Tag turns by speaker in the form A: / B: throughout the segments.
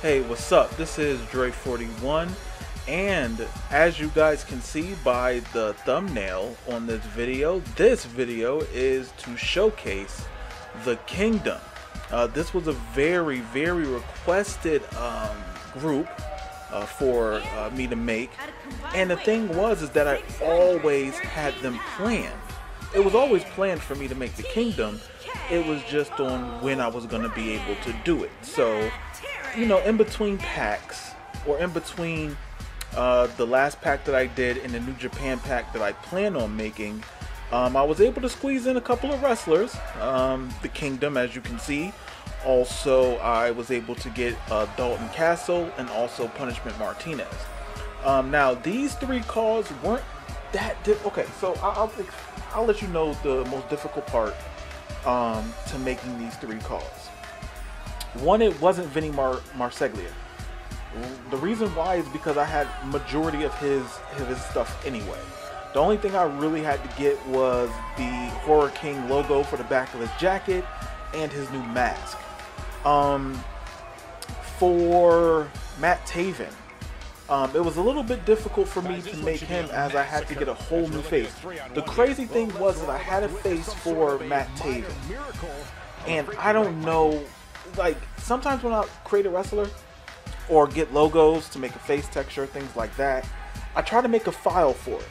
A: Hey, what's up? This is Dre41, and as you guys can see by the thumbnail on this video is to showcase the Kingdom. This was a very requested group for me to make, and the thing is that I always had them planned. It was always planned for me to make the Kingdom. It was just on when I was going to be able to do it. So, you know, in between packs, or in between the last pack that I did and the New Japan pack that I plan on making, I was able to squeeze in a couple of wrestlers, the Kingdom, as you can see. Also, I was able to get Dalton Castle and also Punishment Martinez. Now, these three calls weren't that okay, so I'll let you know the most difficult part to making these three calls. One, it wasn't Vinny Marseglia. The reason why is because I had majority of his stuff anyway. The only thing I really had to get was the Horror King logo for the back of his jacket and his new mask. For Matt Taven, it was a little bit difficult for me to make him, as I had to get a whole new face. The crazy thing was that I had a face for Matt Taven, and I don't know, like, sometimes when I create a wrestler or get logos to make a face texture, things like that, I try to make a file for it,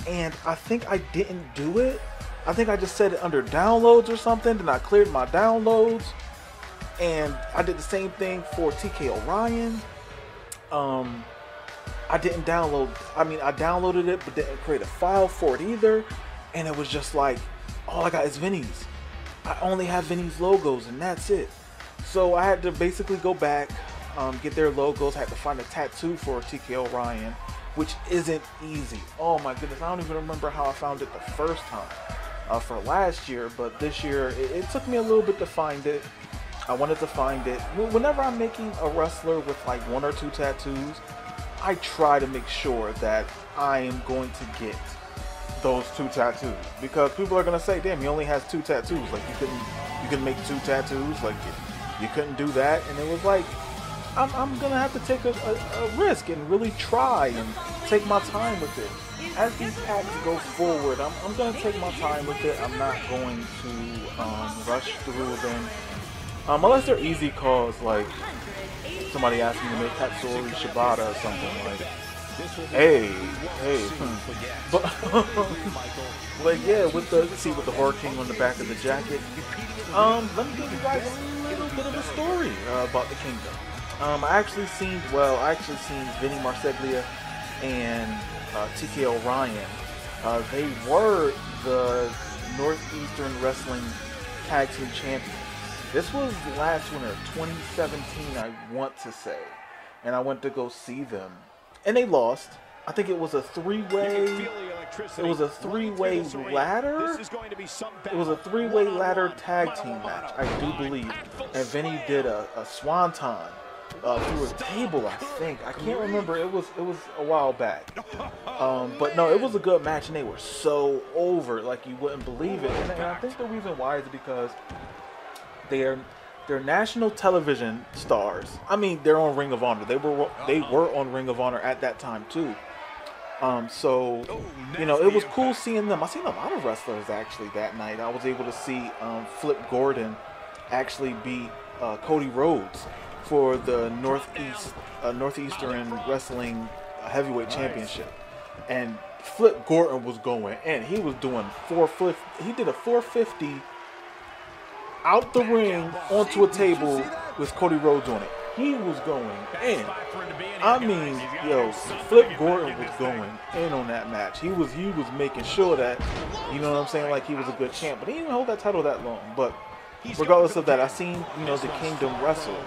A: and I think I didn't do it. I think I just set it under downloads or something, then I cleared my downloads, and I did the same thing for TK Orion. I didn't download, I downloaded it but didn't create a file for it either, and it was just like, all I got is Vinny's. I only have Vinny's logos and that's it. So I had to basically go back, get their logos. I had to find a tattoo for TK Orion, which isn't easy. Oh my goodness, I don't even remember how I found it the first time for last year, but this year it took me a little bit to find it. I wanted to find it. Whenever I'm making a wrestler with like one or two tattoos, I try to make sure that I am going to get those two tattoos, because people are gonna say, "Damn, he only has two tattoos. Like you couldn't make two tattoos. Like you couldn't do that." And it was like, I'm gonna have to take a risk and really try and take my time with it. As these packs go forward, I'm gonna take my time with it. I'm not going to rush through them. Unless they're easy calls, like somebody asked me to make Katsuri Shibata or something, like, hey, but yeah, with the Horror King on the back of the jacket. Let me give you guys a little bit of a story about the Kingdom. I actually seen Vinny Marseglia and TK Orion. They were the Northeastern Wrestling Tag Team Champions. This was last winter, 2017, I want to say, and I went to go see them, and they lost. I think it was a three-way. It was a three-way ladder. It was a three-way ladder tag team match, I do believe, and Vinny did a swanton through a table. I think, I can't remember. It was a while back, but no, it was a good match, and they were so over, like you wouldn't believe it. And I think the reason why is because they're national television stars. I mean, they're on Ring of Honor. They were on Ring of Honor at that time too. So you know, it was cool seeing them. I seen a lot of wrestlers actually that night. I was able to see Flip Gordon actually beat Cody Rhodes for the Northeastern Wrestling Heavyweight Championship, and Flip Gordon was going, and he was doing he did a 450 out the ring onto a table with Cody Rhodes on it. He was going in. I mean, yo, Flip Gordon was going in on that match. He was making sure that, you know what I'm saying, like he was a good champ. But he didn't hold that title that long. But regardless of that, I seen, you know, the Kingdom wrestle,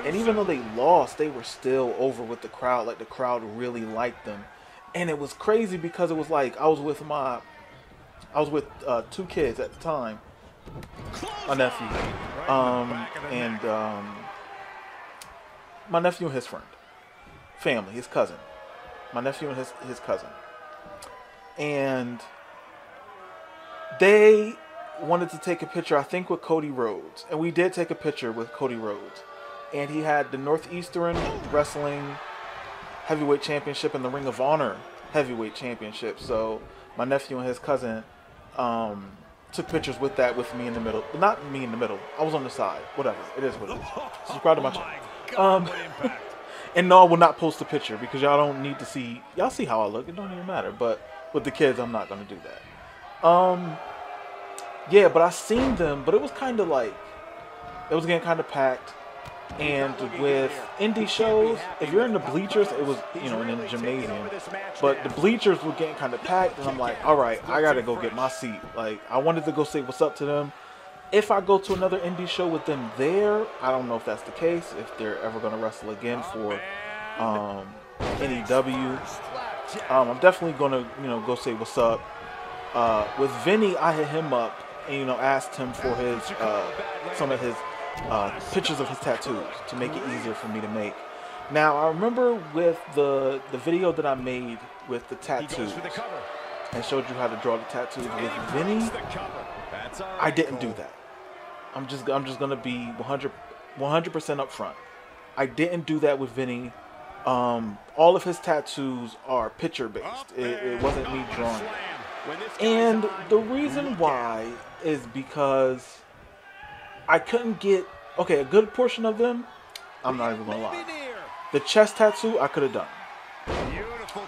A: and even though they lost, they were still over with the crowd. Like, the crowd really liked them, and it was crazy because it was like I was with two kids at the time. My nephew, and my nephew and his friend, family, his cousin, my nephew and his cousin, and they wanted to take a picture, I think, with Cody Rhodes, and we did take a picture with Cody Rhodes, and he had the Northeastern Wrestling Heavyweight Championship and the Ring of Honor Heavyweight Championship. So my nephew and his cousin took pictures with that with me in the middle. Not me in the middle. I was on the side. Whatever. It is what it is. Subscribe to my channel. And no, I will not post a picture because y'all don't need to see. Y'all see how I look. It don't even matter. But with the kids, I'm not going to do that. Yeah, but I seen them. But it was kind of like, it was getting kind of packed. And with indie shows, if you're in the bleachers, it was, you know, in the gymnasium. But the bleachers were getting kind of packed. And I'm like, all right, I got to go get my seat. Like, I wanted to go say what's up to them. If I go to another indie show with them there, I don't know if that's the case. If they're ever going to wrestle again for NEW. I'm definitely going to, you know, go say what's up. With Vinny, I hit him up and, you know, asked him for his, some of his pictures of his tattoos to make it easier for me to make. Now, I remember with the video that I made with the tattoos and showed you how to draw the tattoos with Vinny, I didn't do that. I'm just gonna be 100% up front. I didn't do that with Vinny. All of his tattoos are picture based. It wasn't me drawing. And the reason why is because I couldn't get, okay, a good portion of them, I'm not even gonna lie. The chest tattoo, I could have done.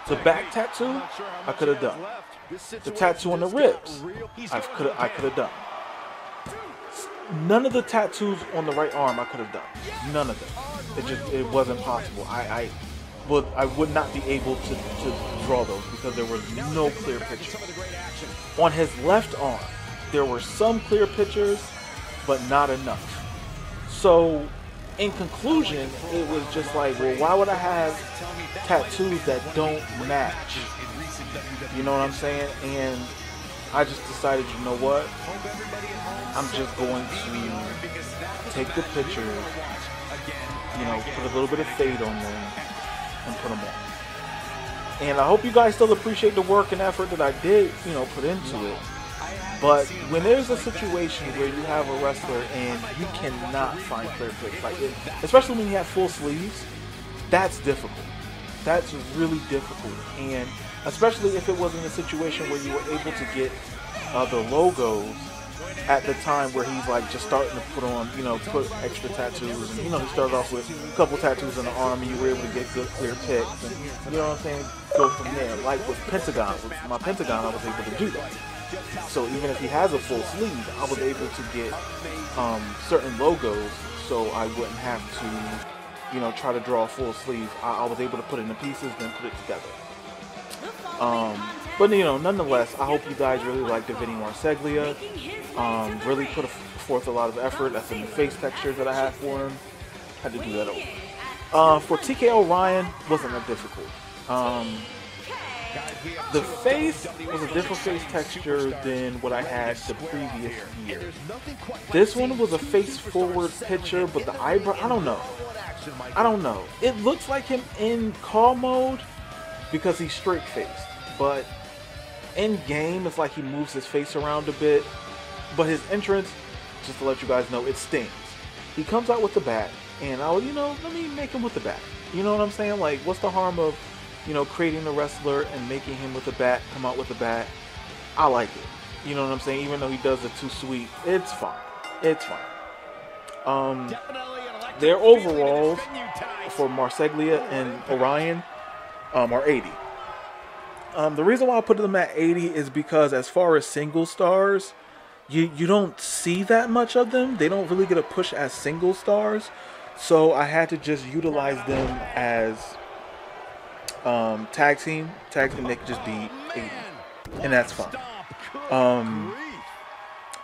A: The back tattoo, I could have done. The tattoo on the ribs, I could have done. None of the tattoos on the right arm I could have done. None of them. It wasn't possible. I would not be able to draw those because there was no clear picture. On his left arm, there were some clear pictures, but not enough. So, in conclusion, it was just like, well, why would I have tattoos that don't match? You know what I'm saying? And I just decided, you know what? I'm just going to take the pictures, you know, put a little bit of fade on them, and put them on. And I hope you guys still appreciate the work and effort that I did, you know, put into it. But when there's a situation where you have a wrestler and you cannot find clear picks, like especially when you have full sleeves, that's difficult. That's really difficult. And especially if it was in a situation where you were able to get the logos at the time where he's like just starting to put on, you know, put extra tattoos. And, you know, he started off with a couple tattoos on the arm and you were able to get good clear picks. And, you know what I'm saying? Go from there. Like with Pentagon, with my Pentagon, I was able to do that. So even if he has a full sleeve, I was able to get certain logos so I wouldn't have to, you know, try to draw a full sleeve. I was able to put it in pieces, then put it together. But, you know, nonetheless, I hope you guys really like the Vinny Marseglia. Really put forth a lot of effort. That's in the face textures that I had for him. Had to do that over. For TKO Ryan, wasn't that difficult. The face was a different face texture than what I had the previous year. This one was a face forward picture, but the eyebrow, I don't know. It looks like him in call mode because he's straight faced, but in game it's like he moves his face around a bit. But his entrance, just to let you guys know, it stings. He comes out with the bat, and I would, you know, let me make him with the bat. You know what I'm saying? Like, what's the harm of, you know, creating a wrestler and making him with a bat, come out with a bat? I like it. You know what I'm saying? Even though he does it too sweet, it's fine. It's fine. Their overalls for Marseglia and Orion are 80. The reason why I put them at 80 is because as far as single stars, you don't see that much of them. They don't really get a push as single stars. So I had to just utilize them as tag team. They could just be 80. And that's fine.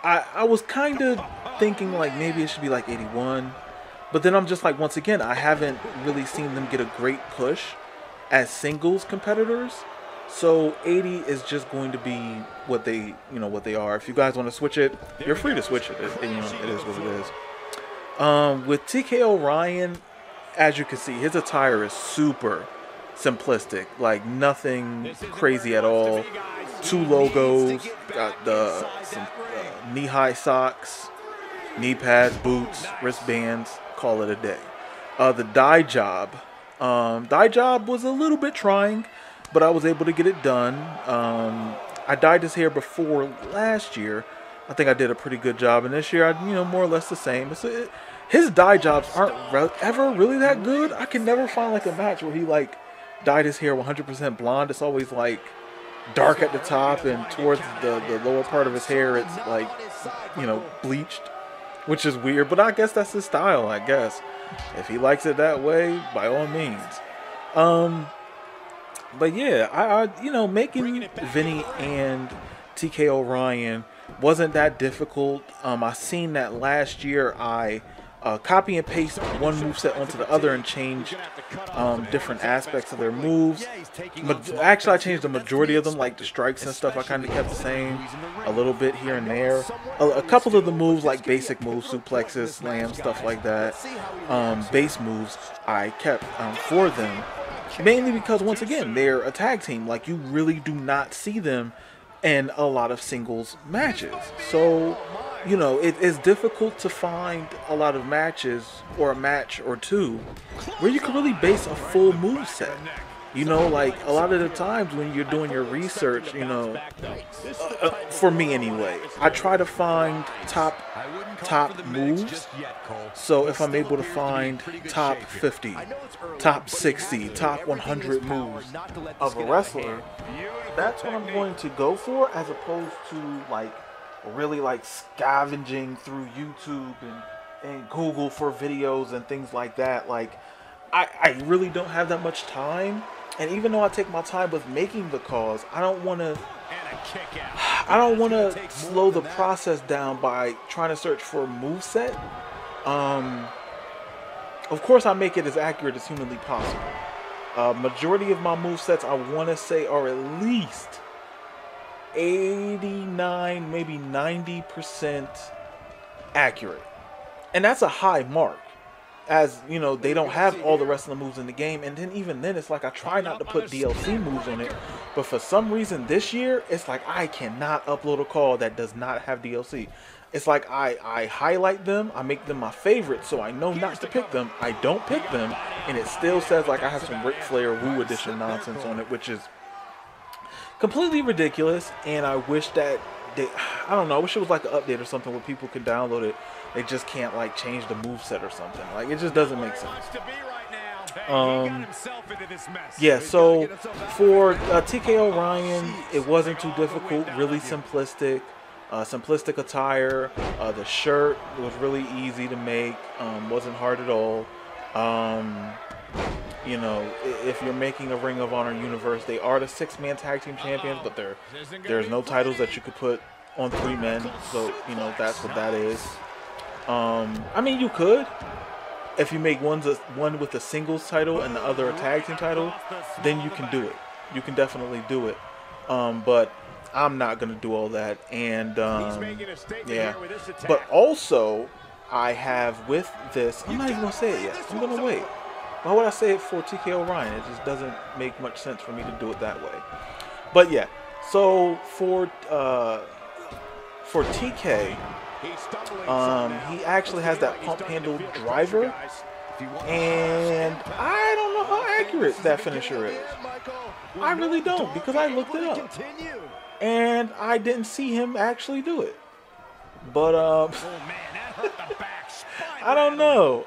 A: I was kind of thinking like maybe it should be like 81. But then I'm just like, once again, I haven't really seen them get a great push as singles competitors. So 80 is just going to be what they, you know, what they are. If you guys want to switch it, you're free to switch it. You know, it is what it is. With TKO Ryan, as you can see, his attire is super simplistic, like nothing crazy at all. 2 logos, got some knee-high socks, knee pads, boots, wristbands. Call it a day. The dye job. Dye job was a little bit trying, but I was able to get it done. I dyed his hair before last year. I think I did a pretty good job, and this year, more or less the same. His dye jobs aren't ever really that good. I can never find like a match where he like dyed his hair 100% blonde. It's always like dark at the top, and towards the lower part of his hair, it's like bleached, which is weird. But I guess that's his style. I guess if he likes it that way, by all means. But yeah, I making Vinny and TK O'Ryan wasn't that difficult. I seen that last year. I copy and paste one moveset onto the other and change different aspects of their moves. Actually, I changed the majority of them, like the strikes and stuff. I kind of kept the same, a little bit here and there. A couple of the moves, like basic moves, suplexes, slams, stuff like that. Base moves, I kept for them. Mainly because, once again, they're a tag team. Like, you really do not see them in a lot of singles matches. So, it's difficult to find a lot of matches, or a match or two, where you can really base a full moveset. Like, a lot of the times when you're doing your research, for me anyway, I try to find top moves. So if I'm able to find top 50, top 60, top 100 moves of a wrestler, that's what I'm going to go for, as opposed to like really like scavenging through YouTube and Google for videos and things like that. Like, I really don't have that much time. And even though I take my time with making the calls, I don't want to slow the process down by trying to search for a moveset. Of course, I make it as accurate as humanly possible. Majority of my movesets, I want to say, are at least 89, maybe 90% accurate. And that's a high mark. As they don't have all the rest of the moves in the game, and then even then, it's like I try not to put DLC moves on it, but for some reason this year, it's like I cannot upload a call that does not have DLC. It's like I highlight them, I make them my favorite, so I know not to pick them. I don't pick them, and it still says like I have some Ric Flair Woo Edition nonsense on it, which is completely ridiculous. And I wish that I wish it was like an update or something where people could download it. They just can't like change the moveset or something. Like, it just doesn't make sense. Yeah, so for TK O'Ryan, it wasn't too difficult. Really simplistic. Simplistic attire. The shirt was really easy to make. Wasn't hard at all. If you're making a Ring of Honor universe, they are the 6-man tag team champions, but there's no titles that you could put on 3 men. So, that's what that is. I mean, you could. If you make one with a singles title and the other a tag team title, then you can do it. You can definitely do it. But I'm not going to do all that. And, yeah. But also, I have with this, I'm not even going to say it yet. I'm going to wait. Why would I say it for TK O'Ryan? It just doesn't make much sense for me to do it that way. But yeah, so for TK, he actually has that pump handle driver, and I don't know how accurate that finisher is. I really don't, because I looked it up, and I didn't see him actually do it. But I don't know.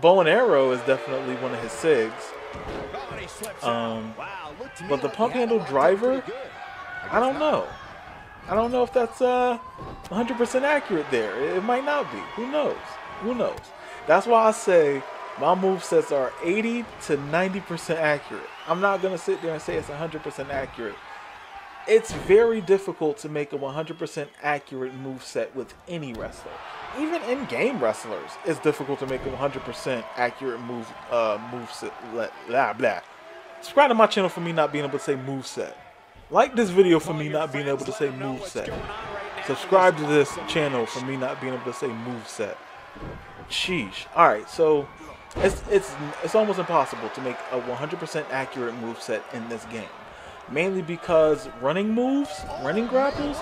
A: Bow and arrow is definitely one of his sigs. But the pump handle driver, I don't know. I don't know if that's 100% accurate there. It might not be. Who knows? Who knows? That's why I say my movesets are 80 to 90% accurate. I'm not going to sit there and say it's 100% accurate. It's very difficult to make a 100% accurate moveset with any wrestler. Even in-game wrestlers, it's difficult to make a 100% accurate moveset. Blah, blah. Subscribe to my channel for me not being able to say moveset. Like this video for me not being able to say moveset. Subscribe to this channel for me not being able to say moveset. Sheesh. Alright, so it's almost impossible to make a 100% accurate moveset in this game. Mainly because running moves, running grapples,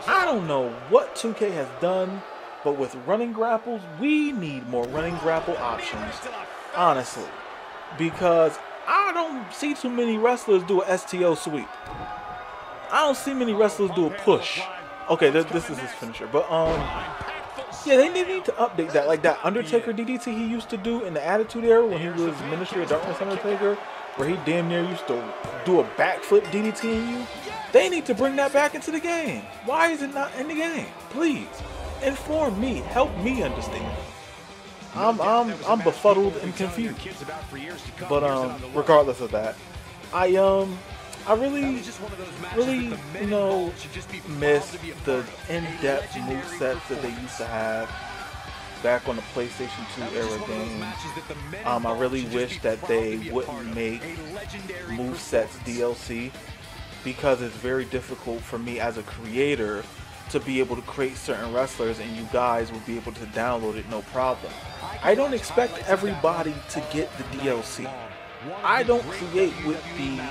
A: I don't know what 2K has done But with running grapples, we need more running grapple options, honestly. Because I don't see too many wrestlers do a STO sweep. I don't see many wrestlers do a push. Okay, this is his finisher. But, yeah, they need to update that. Like that Undertaker DDT he used to do in the Attitude Era when he was Ministry of Darkness Undertaker, where he damn near used to do a backflip DDT in you. They need to bring that back into the game. Why is it not in the game? Please, inform me. Help me understand. I'm befuddled and confused. But regardless of that, I really, you know, miss the in-depth movesets that they used to have back on the PlayStation 2 era games. I really wish that they wouldn't make movesets DLC, because it's very difficult for me as a creator to be able to create certain wrestlers and you guys will be able to download it no problem. I don't expect everybody to get the DLC. I don't create with the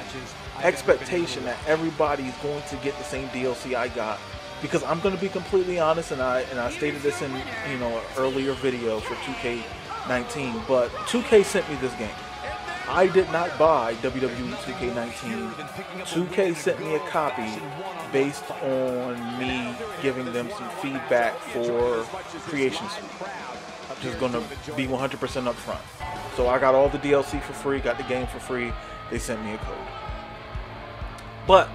A: expectation that everybody is going to get the same DLC I got, because I'm going to be completely honest, and I stated this in an earlier video for 2K19, but 2K sent me this game. I did not buy WWE2K19. 2K sent me a copy based on me giving them some feedback for Creation Suite. I'm just going to be 100% upfront. So I got all the DLC for free, got the game for free. They sent me a code. But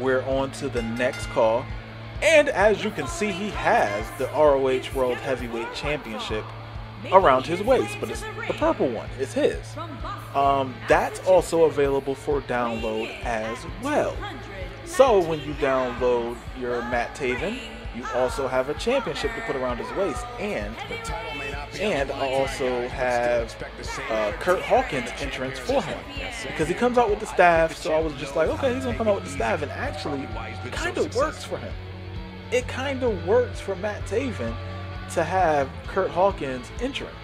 A: we're on to the next call. And as you can see, he has the ROH World Heavyweight Championship around his waist, but it's the purple one. It's his. That's also available for download as well. So when you download your Matt Taven, you also have a championship to put around his waist, and I also have Kurt Hawkins' entrance for him, because he comes out with the staff. So I was just like, okay, he's gonna come out with the staff, and actually, it kind of works for him. It kind of works for Matt Taven to have Kurt Hawkins' entrance.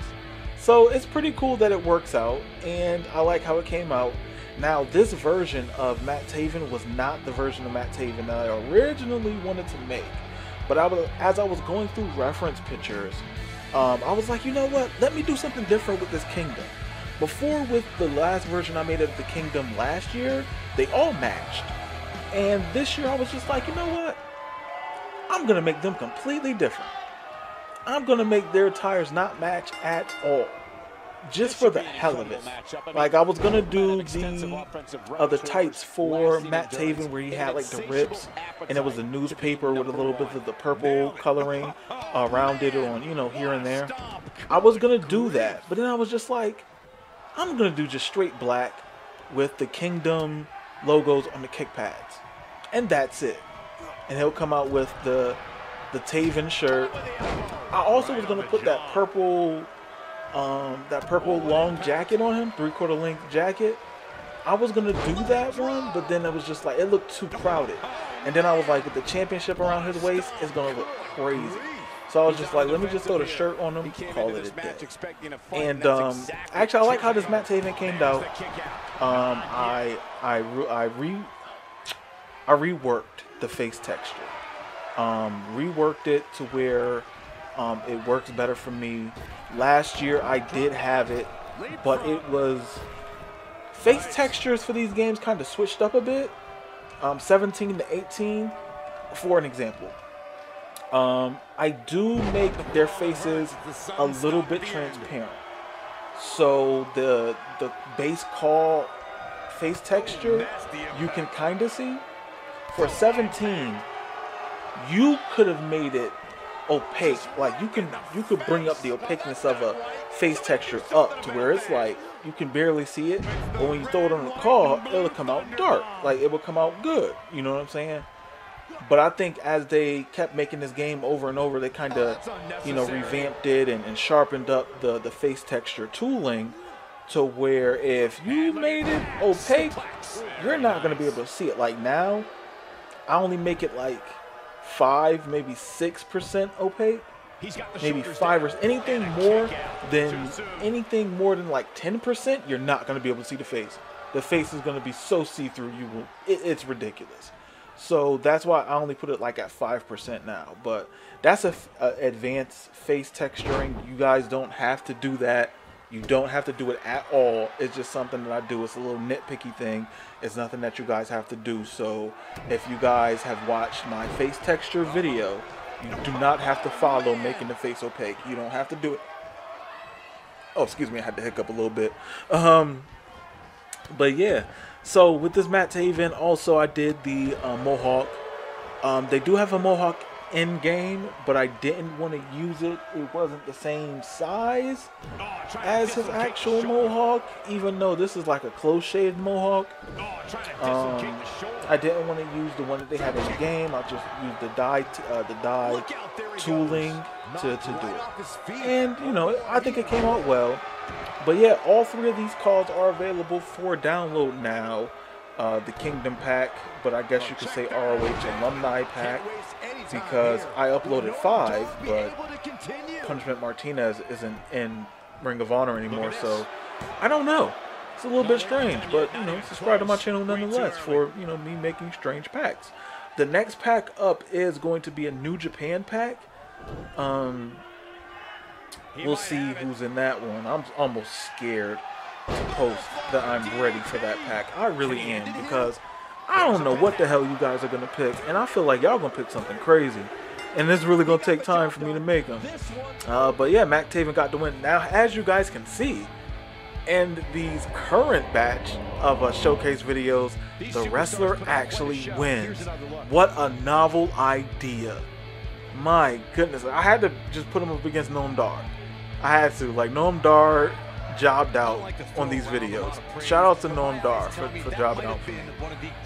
A: So it's pretty cool that it works out, and I like how it came out. Now, this version of Matt Taven was not the version of Matt Taven that I originally wanted to make. But as I was going through reference pictures, I was like, you know what? Let me do something different with this Kingdom. Before, with the last version I made of the Kingdom last year, they all matched. And this year I was just like, you know what? I'm going to make them completely different. I'm going to make their attires not match at all. Just for the hell of it. Like, I was going to do the tights for Matt Taven, where he had like the ribs, and it was a newspaper with a little bit of the purple coloring around it on, here and there. I was going to do that, but then I was just like, I'm going to do just straight black with the Kingdom logos on the kick pads. And that's it. And he'll come out with the Taven shirt. I also was going to put that purple long jacket on him, 3/4 length jacket. I was going to do that one, but then it was just like, it looked too crowded. And then I was like, with the championship around his waist, it's going to look crazy. So I was just like, let me just throw the shirt on him, call it a day. And actually, I like how this Matt Taven came out. I reworked the face texture. Reworked it to where it works better for me. Last year I did have it, but it was face textures for these games kind of switched up a bit. 17 to 18, for an example. I do make their faces a little bit transparent, so the base call face texture you can kind of see. For 17, you could have made it opaque. Like, you could bring up the opaqueness of a face texture up to where it's like you can barely see it, but when you throw it on the call, it'll come out dark. Like, it will come out good. You know what I'm saying? But I think as they kept making this game over and over, they kind of, revamped it and sharpened up the face texture tooling to where if you made it opaque, you're not going to be able to see it. Like, now, I only make it like 5, maybe 6% opaque, maybe 5 or anything more than like 10%. You're not going to be able to see the face. The face is going to be so see-through, it's ridiculous. So that's why I only put it like at 5% now. But that's a advanced face texturing. You guys don't have to do that. You don't have to do it at all. It's just something that I do. It's a little nitpicky thing. It's nothing that you guys have to do. So if you guys have watched my face texture video, you do not have to follow making the face opaque. You don't have to do it. Oh, excuse me, I had to hiccup a little bit. But yeah, so with this Matt Taven, also I did the Mohawk. They do have a Mohawk in game, but I didn't want to use it. It wasn't the same size as his actual Mohawk, even though this is like a close shaved Mohawk. I didn't want to use the one that they had in the game. I just used the dye tooling to do it, and you know, I think it came out well. But yeah, all three of these cards are available for download now. The Kingdom Pack, but I guess you could say ROH Alumni Pack, because I uploaded 5, but Punishment Martinez isn't in Ring of Honor anymore, so I don't know. It's a little bit strange, but you know, subscribe to my channel nonetheless for, you know, me making strange packs. The next pack up is going to be a New Japan pack. We'll see who's in that one. I'm almost scared to post that I'm ready for that pack. I really am, because I don't know what the hell you guys are going to pick, and I feel like y'all going to pick something crazy, and it's really going to take time for me to make them. But yeah, Matt Taven got the win. Now, as you guys can see, in these current batch of showcase videos, the wrestler actually wins. What a novel idea. My goodness, I had to just put him up against Noam Dar. I had to, like, Noam Dar jobbed out on these videos. Shout out to Noam Dar for jobbing out for me.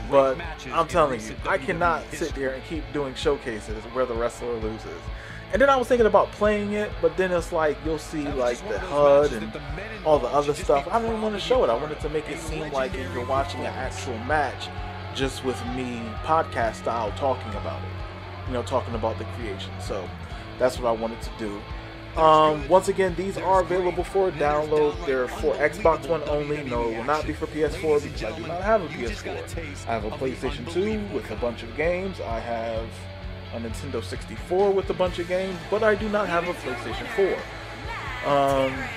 A: But I'm telling you, I cannot sit there and keep doing showcases where the wrestler loses. And then I was thinking about playing it, but then it's like you'll see like the HUD and all the other stuff. I didn't want to show it. I wanted to make it seem like if you're watching an actual match, just with me podcast style talking about it. You know, talking about the creation. So that's what I wanted to do. Once again, these are available for download. They're for Xbox One only. No, it will not be for PS4 because I do not have a PS4. I have a PlayStation 2 with a bunch of games. I have a Nintendo 64 with a bunch of games, but I do not have a PlayStation 4.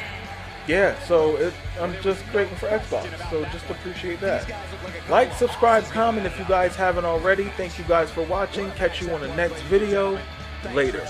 A: Yeah, so I'm just waiting for Xbox, so just appreciate that. Like, subscribe, comment if you guys haven't already. Thank you guys for watching. Catch you on the next video. Later.